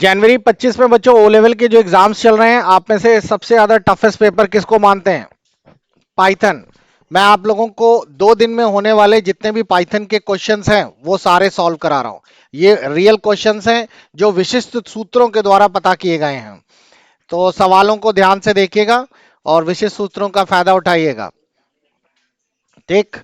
जनवरी 25 में बच्चों O level के जो एग्जाम्स चल रहे हैं, आप में से सबसे ज्यादा टफेस्ट पेपर किसको मानते हैं? पाइथन। मैं आप लोगों को 2 दिन में होने वाले जितने भी पाइथन के क्वेश्चंस हैं वो सारे सॉल्व करा रहा हूं। ये रियल क्वेश्चंस हैं जो विशिष्ट सूत्रों के द्वारा पता किए गए हैं। तो सवालों को ध्यान से देखिएगा और विशिष्ट सूत्रों का फायदा उठाइएगा। ठीक,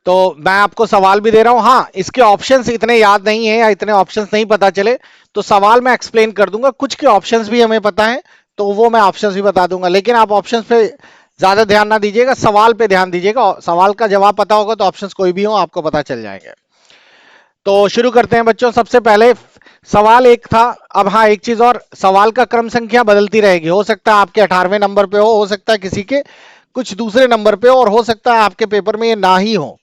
तो मैं आपको सवाल भी दे रहा हूं। हाँ, इसके ऑप्शंस इतने याद नहीं है या इतने ऑप्शंस नहीं पता चले तो सवाल मैं एक्सप्लेन कर दूंगा। कुछ के ऑप्शंस भी हमें पता है तो वो मैं ऑप्शंस भी बता दूंगा, लेकिन आप ऑप्शंस पे ज्यादा ध्यान ना दीजिएगा, सवाल पे ध्यान दीजिएगा। सवाल का जवाब पता होगा तो ऑप्शंस कोई भी हो आपको पता चल जाएंगे। तो शुरू करते हैं बच्चों। सबसे पहले सवाल एक था। अब हाँ, एक चीज और, सवाल का क्रम संख्या बदलती रहेगी। हो सकता है आपके 18वें नंबर पे हो सकता है किसी के कुछ दूसरे नंबर पे हो, और हो सकता है आपके पेपर में ये ना ही हो।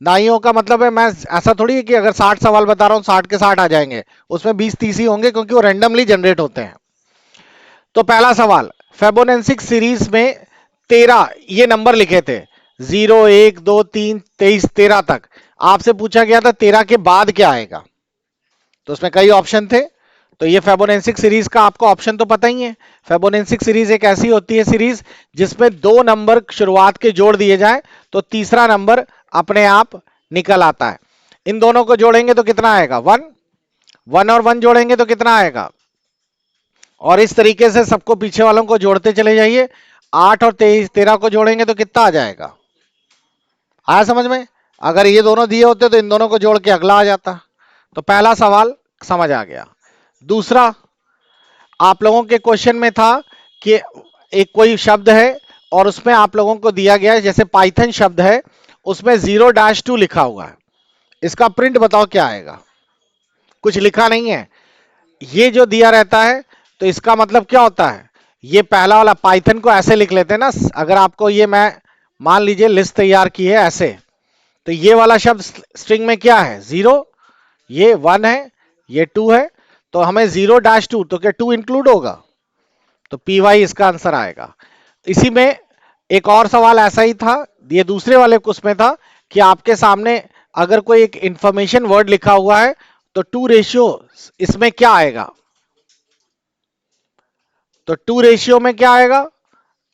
ना ही हो का मतलब है, मैं ऐसा थोड़ी है कि अगर 60 सवाल बता रहा हूं 60 के 60 आ जाएंगे, उसमें 20-30 ही होंगे क्योंकि वो रैंडमली जनरेट होते हैं। तो पहला सवाल, फेबोनेंसी सीरीज में 13 ये नंबर लिखे थे, 0 1 2 3 23 13 तक। आपसे पूछा गया था 13 के बाद क्या आएगा, तो उसमें कई ऑप्शन थे। तो ये फेबोनेंसी सीरीज का आपको ऑप्शन तो पता ही है। फेबोनेंसी सीरीज एक ऐसी होती है सीरीज जिसमें 2 नंबर शुरुआत के जोड़ दिए जाए तो तीसरा नंबर अपने आप निकल आता है। इन दोनों को जोड़ेंगे तो कितना आएगा? 1। 1 और 1 जोड़ेंगे तो कितना आएगा? और इस तरीके से सबको पीछे वालों को जोड़ते चले जाइए। 8 और 23 13 को जोड़ेंगे तो कितना आ जाएगा? आया समझ में? अगर ये दोनों दिए होते तो इन दोनों को जोड़ के अगला आ जाता। तो पहला सवाल समझ आ गया। दूसरा, आप लोगों के क्वेश्चन में था कि एक कोई शब्द है और उसमें आप लोगों को दिया गया है, जैसे पाइथन शब्द है उसमें 0-2 लिखा हुआ है। इसका प्रिंट बताओ क्या आएगा? कुछ लिखा नहीं है, ये जो दिया रहता है तो इसका मतलब क्या होता है? ये पहला वाला पाइथन को ऐसे लिख लेते हैं ना। अगर आपको ये मैं मान लीजिए लिस्ट तैयार की है ऐसे, तो ये वाला शब्द स्ट्रिंग में क्या है? 0, ये 1 है, ये 2 है, तो हमें 0-2, तो क्या 2 इंक्लूड होगा? तो पी वाई इसका आंसर आएगा। इसी में एक और सवाल ऐसा ही था, ये दूसरे वाले उसमें था कि आपके सामने अगर कोई एक इंफॉर्मेशन वर्ड लिखा हुआ है तो 2 रेशियो इसमें क्या आएगा? तो 2 रेशियो में क्या आएगा?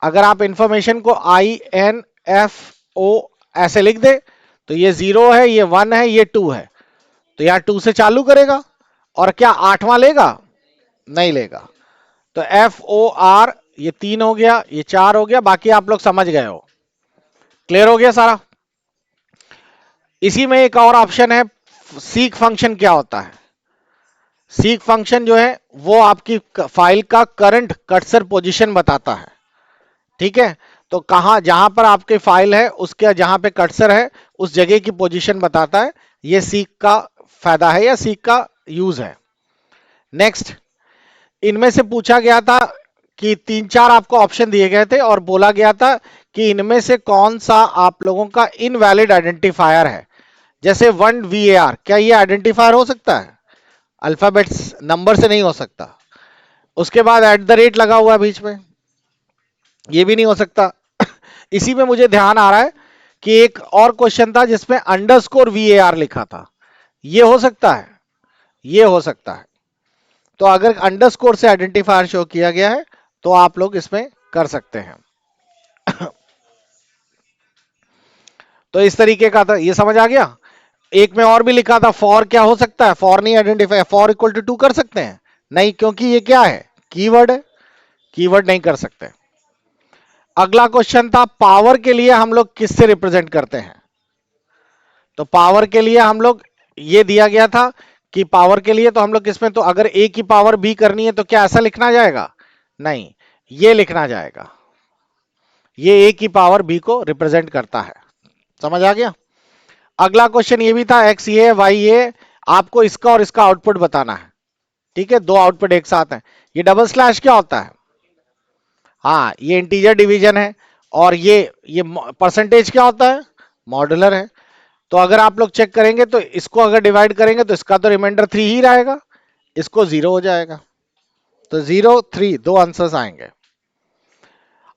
अगर आप इंफॉर्मेशन को INFO ऐसे लिख दे तो ये 0 है, ये 1 है, ये 2 है, तो यार 2 से चालू करेगा और क्या 8वां लेगा? नहीं लेगा। तो FOR, ये 3 हो गया, ये 4 हो गया, बाकी आप लोग समझ गए हो। क्लियर हो गया सारा? इसी में एक और ऑप्शन है, सीक फंक्शन क्या होता है? सीक फंक्शन जो है वो आपकी फाइल का करंट कर्सर पोजीशन बताता है। ठीक है, तो कहां जहां पर आपकी फाइल है उसके जहां पे कर्सर है उस जगह की पोजीशन बताता है। ये सीक का फायदा है या सीक का यूज है। नेक्स्ट, इनमें से पूछा गया था कि 3-4 आपको ऑप्शन दिए गए थे और बोला गया था कि इनमें से कौन सा आप लोगों का इनवैलिड आइडेंटिफायर है। जैसे 1 VAR, क्या ये आइडेंटिफायर हो सकता है? अल्फाबेट्स नंबर से नहीं हो सकता। उसके बाद @ लगा हुआ है बीच में, ये भी नहीं हो सकता। इसी में मुझे ध्यान आ रहा है कि एक और क्वेश्चन था जिसमें _VAR लिखा था, ये हो सकता है? ये हो सकता है। तो अगर अंडरस्कोर से आइडेंटिफायर शो किया गया है तो आप लोग इसमें कर सकते हैं। तो इस तरीके का था, ये समझ आ गया। एक में और भी लिखा था फॉर, क्या हो सकता है? फॉर नहीं आइडेंटिफाई, फॉर इक्वल टू 2 कर सकते हैं? नहीं, क्योंकि ये क्या है? कीवर्ड है, कीवर्ड नहीं कर सकते। अगला क्वेश्चन था पावर के लिए हम लोग किससे रिप्रेजेंट करते हैं? तो पावर के लिए हम लोग, ये दिया गया था कि पावर के लिए तो हम लोग किसमें, तो अगर a की पावर b करनी है तो क्या ऐसा लिखना जाएगा? नहीं, ये लिखना जाएगा। ये a की पावर b को रिप्रेजेंट करता है। समझ आ गया? अगला क्वेश्चन ये भी था x ये y ये, आपको इसका और इसका आउटपुट बताना है। ठीक है, 2 आउटपुट एक साथ हैं। ये डबल स्लैश क्या होता है? हाँ, ये इंटीजर डिवीजन है। और ये परसेंटेज क्या होता है? मॉड्यूलर है। तो अगर आप लोग चेक करेंगे तो इसको अगर डिवाइड करेंगे तो इसका तो रिमाइंडर 3 ही रहेगा, इसको 0 हो जाएगा। तो 0 3 दो आंसर्स आएंगे।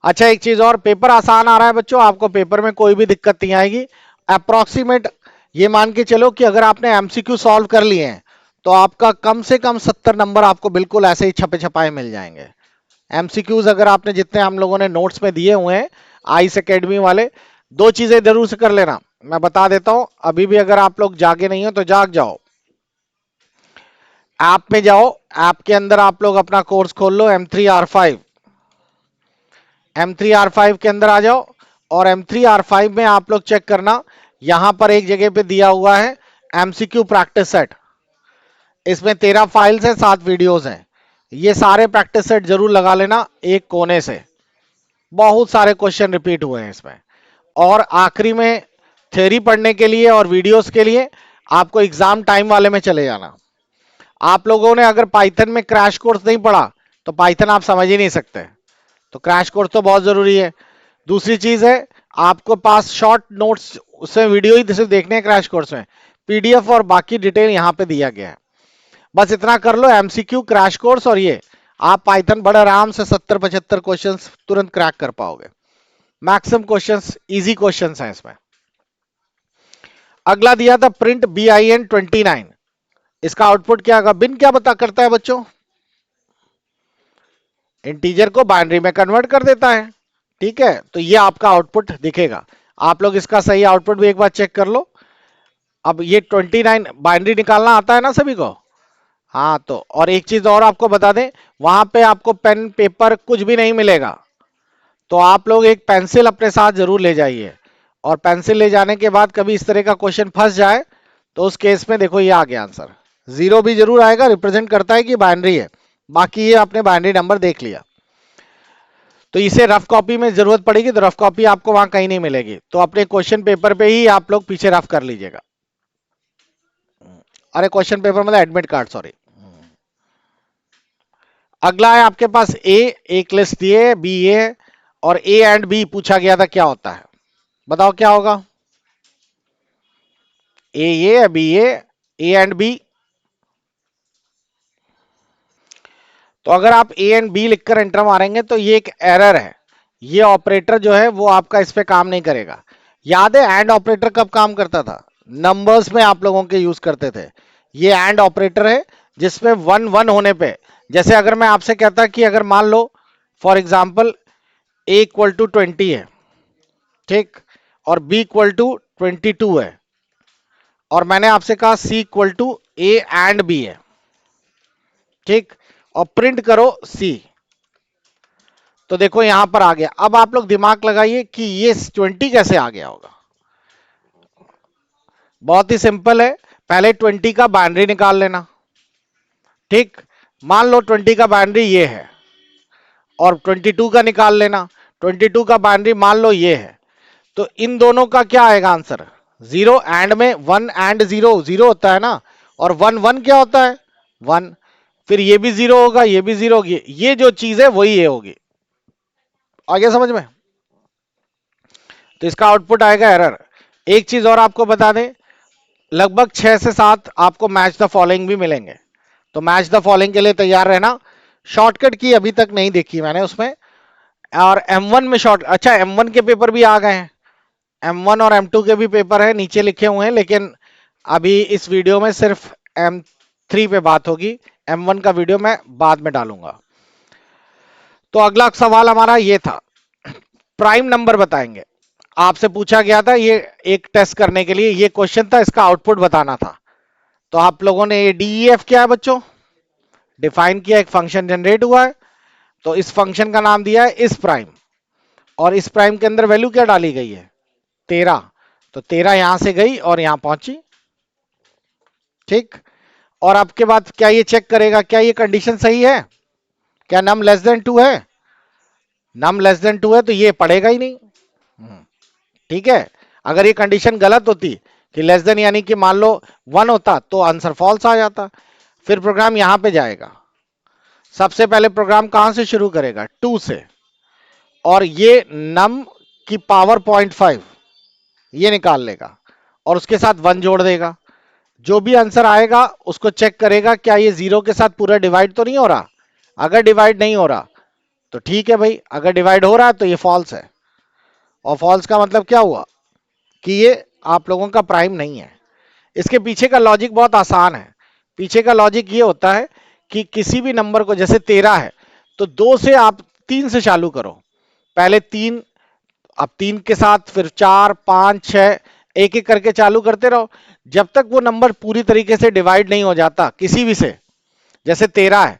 अच्छा, एक चीज और, पेपर आसान आ रहा है बच्चों, आपको पेपर में कोई भी दिक्कत नहीं आएगी। अप्रोक्सीमेट ये मान के चलो कि अगर आपने एमसीक्यू सॉल्व कर लिए हैं तो आपका कम से कम 70 नंबर आपको बिल्कुल ऐसे ही छपे छपाए मिल जाएंगे। एमसीक्यूज अगर आपने जितने हम लोगों ने नोट्स में दिए हुए हैं आईस एकेडमी वाले, दो चीजें जरूर से कर लेना। मैं बता देता हूं, अभी भी अगर आप लोग जागे नहीं हो तो जाग जाओ, ऐप में जाओ, ऐप के अंदर आप लोग अपना कोर्स खोल लो M3R5। M3R5 के अंदर आ जाओ और M3R5 में आप लोग चेक करना, यहां पर एक जगह पे दिया हुआ है एमसीक्यू प्रैक्टिस सेट। इसमें 13 फाइल्स हैं, 7 वीडियोस हैं। ये सारे प्रैक्टिस सेट जरूर लगा लेना एक कोने से, बहुत सारे क्वेश्चन रिपीट हुए हैं इसमें। और आखिरी में थ्योरी पढ़ने के लिए और वीडियोस के लिए आपको एग्जाम टाइम वाले में चले जाना। आप लोगों ने अगर पाइथन में क्रैश कोर्स नहीं पढ़ा तो पाइथन आप समझ ही नहीं सकते, तो क्रैश कोर्स तो बहुत जरूरी है। दूसरी चीज है, आपको पास शॉर्ट नोट्स उसमें वीडियो ही सिर्फ देखने हैं क्रैश कोर्स में, पीडीएफ और बाकी डिटेल यहां पे दिया गया है। बस इतना कर लो, एमसीक्यू क्रैश कोर्स, और ये आप पाइथन बड़े आराम से 70-75 क्वेश्चंस तुरंत क्रैक कर पाओगे। मैक्सिमम क्वेश्चंस इजी क्वेश्चंस हैं इसमें। अगला दिया था प्रिंट BIN29। इसका आउटपुट क्या होगा? बिन क्या बता करता है बच्चों? इंटीजर को बाइनरी में कन्वर्ट कर देता है। ठीक है, तो ये आपका आउटपुट दिखेगा। आप लोग इसका सही आउटपुट भी एक बार चेक कर लो। अब ये 29 बाइनरी निकालना आता है ना सभी को? हाँ, तो और एक चीज और आपको बता दें, वहां पे आपको पेन पेपर कुछ भी नहीं मिलेगा, तो आप लोग एक पेंसिल अपने साथ जरूर ले जाइए। और पेंसिल ले जाने के बाद कभी इस तरह का क्वेश्चन फंस जाए तो उस केस में देखो ये आ गया आंसर, जीरो भी जरूर आएगा, रिप्रेजेंट करता है कि बाइनरी है। बाकी ये आपने बाइनरी नंबर देख लिया, तो इसे रफ कॉपी में जरूरत पड़ेगी तो रफ कॉपी आपको वहां कहीं नहीं मिलेगी, तो अपने क्वेश्चन पेपर पे ही आप लोग पीछे रफ कर लीजिएगा। अरे क्वेश्चन पेपर मतलब एडमिट कार्ड, सॉरी। अगला है आपके पास एक लिस्ट दिए बी ए, और ए एंड बी पूछा गया था क्या होता है, बताओ क्या होगा? A b a and b. तो अगर आप ए एंड बी लिखकर एंटर मारेंगे तो ये एक एरर है, ये ऑपरेटर जो है वो आपका इस पे काम नहीं करेगा। याद है एंड ऑपरेटर कब काम करता था? नंबर्स में आप लोगों के यूज करते थे। ये एंड ऑपरेटर है जिसमें 1 1 होने पे, जैसे अगर मैं आपसे कहता कि अगर मान लो फॉर एग्जाम्पल A = 20 है, ठीक, और B = 22 है, और मैंने आपसे कहा C = A&B है, ठीक, और प्रिंट करो C, तो देखो यहां पर आ गया। अब आप लोग दिमाग लगाइए कि ये 20 कैसे आ गया होगा। बहुत ही सिंपल है, पहले 20 का बाइनरी निकाल लेना। ठीक, मान लो 20 का बाइनरी ये है, और 22 का निकाल लेना। 22 का बाइनरी मान लो ये है, तो इन दोनों का क्या आएगा आंसर? जीरो। एंड में 1 एंड 0 0 होता है ना, और 1 1 क्या होता है? 1। फिर ये भी 0 होगा, ये भी 0 होगी, ये जो चीज है वही ये होगी। आगे समझ में? तो इसका आउटपुट आएगा एरर। एक चीज और आपको बता दें, लगभग 6 से 7 आपको मैच द फॉलोइंग भी मिलेंगे, तो मैच द फॉलोइंग के लिए तैयार रहना। शॉर्टकट की अभी तक नहीं देखी मैंने उसमें, और M1 में शॉर्ट, अच्छा M1 के पेपर भी आ गए हैं, M1 और M2 के भी पेपर है नीचे लिखे हुए हैं, लेकिन अभी इस वीडियो में सिर्फ M3 पे बात होगी, M1 का वीडियो मैं बाद में डालूंगा। तो अगला सवाल हमारा ये था, प्राइम नंबर बताएंगे। आपसे पूछा गया था ये एक टेस्ट करने के लिए, ये क्वेश्चन था, इसका आउटपुट बताना था। तो आप लोगों ने ये DEF क्या है बच्चों? डिफाइन किया, एक फंक्शन जनरेट हुआ है, तो इस फंक्शन का नाम दिया है इस प्राइम, और इस प्राइम के अंदर वैल्यू क्या डाली गई है? 13। तो 13 यहां से गई और यहां पहुंची, ठीक। और आपके बाद क्या ये चेक करेगा क्या ये कंडीशन सही है, क्या नम लेस देन 2 है? नम लेस देन 2 है तो ये पढ़ेगा ही नहीं, ठीक है। अगर ये कंडीशन गलत होती कि लेस देन यानी कि मान लो 1 होता तो आंसर फॉल्स आ जाता। फिर प्रोग्राम यहां पे जाएगा, सबसे पहले प्रोग्राम कहां से शुरू करेगा? 2 से, और ये नम की पावर 0.5 ये निकाल लेगा, और उसके साथ 1 जोड़ देगा। जो भी आंसर आएगा उसको चेक करेगा क्या ये 0 के साथ पूरा डिवाइड तो नहीं हो रहा। अगर डिवाइड नहीं हो रहा तो ठीक है भाई, अगर डिवाइड हो रहा है तो ये फॉल्स है, और फॉल्स का मतलब क्या हुआ कि ये आप लोगों का प्राइम नहीं है। इसके पीछे का लॉजिक बहुत आसान है, पीछे का लॉजिक ये होता है कि किसी भी नंबर को, जैसे 13 है तो 2 से आप 3 से चालू करो, पहले 3, अब 3 के साथ फिर 4, 5, 6, एक एक करके चालू करते रहो जब तक वो नंबर पूरी तरीके से डिवाइड नहीं हो जाता किसी भी से। जैसे 13 है,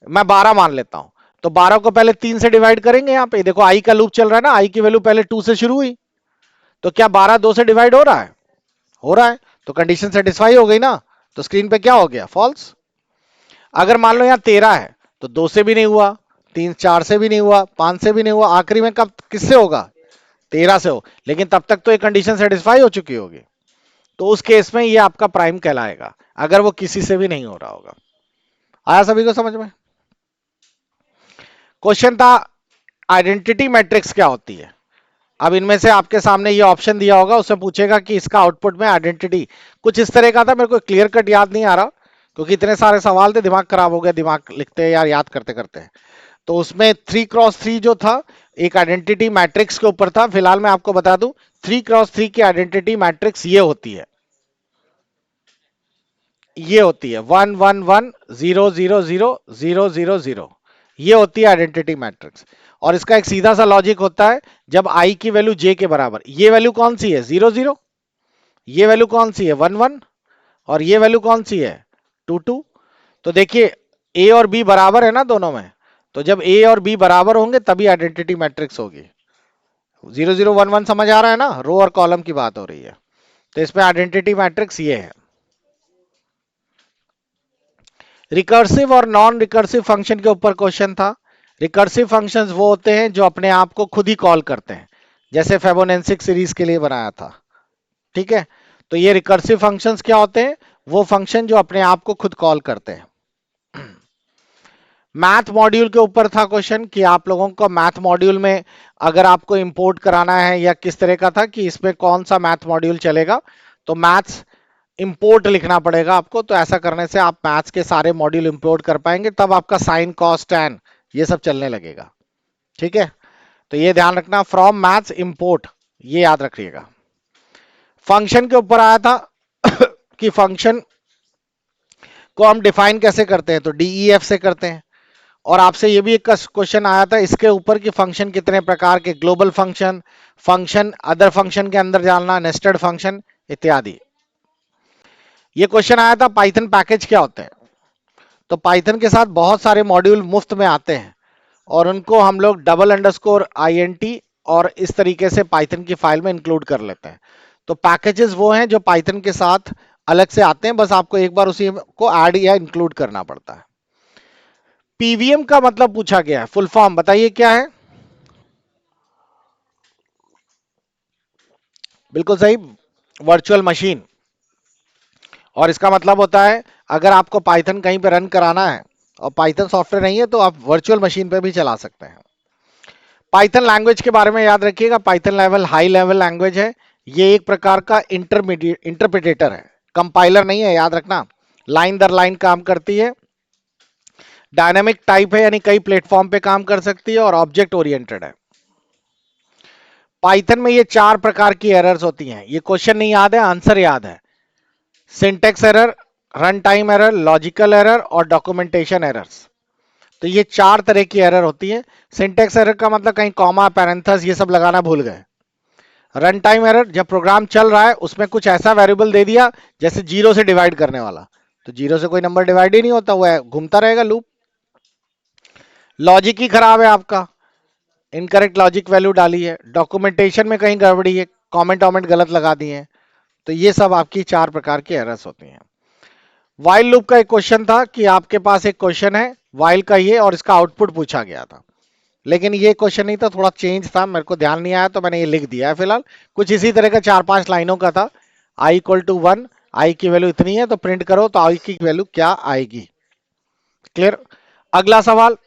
मैं 12 मान लेता हूं, तो 12 को पहले 3 से डिवाइड करेंगे। यहां पे देखो आई का लूप चल रहा है ना, आई की वैल्यू पहले 2 से शुरू हुई, तो क्या 12 2 से डिवाइड हो रहा है? हो रहा है, तो कंडीशन सेटिस्फाई हो गई ना, तो स्क्रीन पे क्या हो गया? फॉल्स। अगर मान लो यहां 13 है तो 2 से भी नहीं हुआ, 3 4 से भी नहीं हुआ, 5 से भी नहीं हुआ, आखिरी में कब किससे होगा? 13 से हो, लेकिन तब तक तो ये कंडीशन सेटिस्फाई हो चुकी होगी, तो उस केस में ये आपका प्राइम कहलाएगा, अगर वो किसी से भी नहीं हो रहा होगा। आया सभी को समझ में? क्वेश्चन था आइडेंटिटी मैट्रिक्स क्या होती है। अब इनमें से आपके सामने ये ऑप्शन दिया होगा, उससे पूछेगा कि इसका आउटपुट में आइडेंटिटी कुछ इस तरह का था, मेरे को क्लियर कट याद नहीं आ रहा क्योंकि इतने सारे सवाल थे, दिमाग खराब हो गया, दिमाग लिखते यार याद करते करते। तो उसमें 3x3 जो था एक आइडेंटिटी मैट्रिक्स के ऊपर था। फिलहाल मैं आपको बता दूं 3x3 की आइडेंटिटी मैट्रिक्स ये होती है, ये होती है 1 1 1 0 0 0 0 0 0, ये होती है आइडेंटिटी मैट्रिक्स। और इसका एक सीधा सा लॉजिक होता है, जब आई की वैल्यू जे के बराबर, ये वैल्यू कौन सी है? 0 0, ये वैल्यू कौन सी है? 1 1, और ये वैल्यू कौन सी है? 2 2। तो देखिए ए और बी बराबर है ना दोनों में, तो जब ए और बी बराबर होंगे तभी आइडेंटिटी मैट्रिक्स होगी। 0 0 1 1 समझ आ रहा है ना, रो और कॉलम की बात हो रही है, तो इसमें आइडेंटिटी मैट्रिक्स ये है। रिकर्सिव और नॉन रिकर्सिव फंक्शन के ऊपर क्वेश्चन था। रिकर्सिव फंक्शंस वो होते हैं जो अपने आप को खुद ही कॉल करते हैं, जैसे फेबोनेंसिक सीरीज के लिए बनाया था, ठीक है। तो ये रिकर्सिव फंक्शंस क्या होते हैं? वो फंक्शन जो अपने आप को खुद कॉल करते हैं। मैथ मॉड्यूल के ऊपर था क्वेश्चन कि आप लोगों को मैथ मॉड्यूल में अगर आपको इंपोर्ट कराना है या किस तरह का था कि इसमें कौन सा मैथ मॉड्यूल चलेगा, तो मैथ्स इंपोर्ट लिखना पड़ेगा आपको। तो ऐसा करने से आप मैथ्स के सारे मॉड्यूल इंपोर्ट कर पाएंगे, तब आपका साइन कॉस टैन ये सब चलने लगेगा, ठीक है। तो ये ध्यान रखना, फ्रॉम मैथ्स इंपोर्ट, ये याद रखिएगा। फंक्शन के ऊपर आया था कि फंक्शन को हम डिफाइन कैसे करते हैं, तो डीईएफ से करते हैं। और आपसे ये भी एक क्वेश्चन आया था इसके ऊपर कि फंक्शन कितने प्रकार के, global function, function other function के अंदर जानना, नेस्टेड फंक्शन इत्यादि। ये क्वेश्चन आया था पाइथन पैकेज क्या होते हैं। तो पाइथन के साथ बहुत सारे मॉड्यूल मुफ्त में आते हैं और उनको हम लोग $INT और इस तरीके से पाइथन की फाइल में इंक्लूड कर लेते हैं। तो पैकेजेस वो हैं जो पाइथन के साथ अलग से आते हैं, बस आपको एक बार उसी को ऐड या इंक्लूड करना पड़ता है। पीवीएम का मतलब पूछा गया है, फुल फॉर्म बताइए क्या है? बिल्कुल सही, वर्चुअल मशीन। और इसका मतलब होता है अगर आपको पाइथन कहीं पे रन कराना है और पाइथन सॉफ्टवेयर नहीं है तो आप वर्चुअल मशीन पे भी चला सकते हैं। पाइथन लैंग्वेज के बारे में याद रखिएगा, Python level high level language है। ये एक प्रकार का इंटरमीडिएट इंटरप्रिटेटर है, कंपाइलर नहीं है, याद रखना। लाइन दर लाइन काम करती है, डायनेमिक टाइप है यानी कई प्लेटफॉर्म पे काम कर सकती है, और ऑब्जेक्ट ओरिएंटेड है। पाइथन में ये 4 प्रकार की एरर्स होती हैं। ये क्वेश्चन नहीं याद है, आंसर याद है। Syntax error, run time error, logical error और डॉक्यूमेंटेशन एरर्स। तो ये 4 तरह की एरर होती है। सिंटेक्स एरर का मतलब कहीं कॉमा पैरेंथेसिस ये सब लगाना भूल गए। रन टाइम एरर, जब प्रोग्राम चल रहा है उसमें कुछ ऐसा वेरिएबल दे दिया जैसे 0 से डिवाइड करने वाला, तो 0 से कोई नंबर डिवाइड ही नहीं होता, वो घूमता रहेगा लूप। लॉजिक ही खराब है आपका, इनकरेक्ट लॉजिक वैल्यू डाली है, डॉक्यूमेंटेशन में कहीं गड़बड़ी है, कमेंट वमेंट गलत लगा दिए हैं। तो ये सब आपकी 4 प्रकार की एरर्स होती हैं। वाइल लूप का एक क्वेश्चन था कि आपके पास एक क्वेश्चन है वाइल का ये, और इसका आउटपुट पूछा गया था, लेकिन ये क्वेश्चन नहीं था, थोड़ा चेंज था, मेरे को ध्यान नहीं आया तो मैंने ये लिख दिया है। फिलहाल कुछ इसी तरह का 4-5 लाइनों का था। आई इक्वल टू 1, आई की वैल्यू इतनी है तो प्रिंट करो, तो आई की वैल्यू क्या आएगी। क्लियर? अगला सवाल,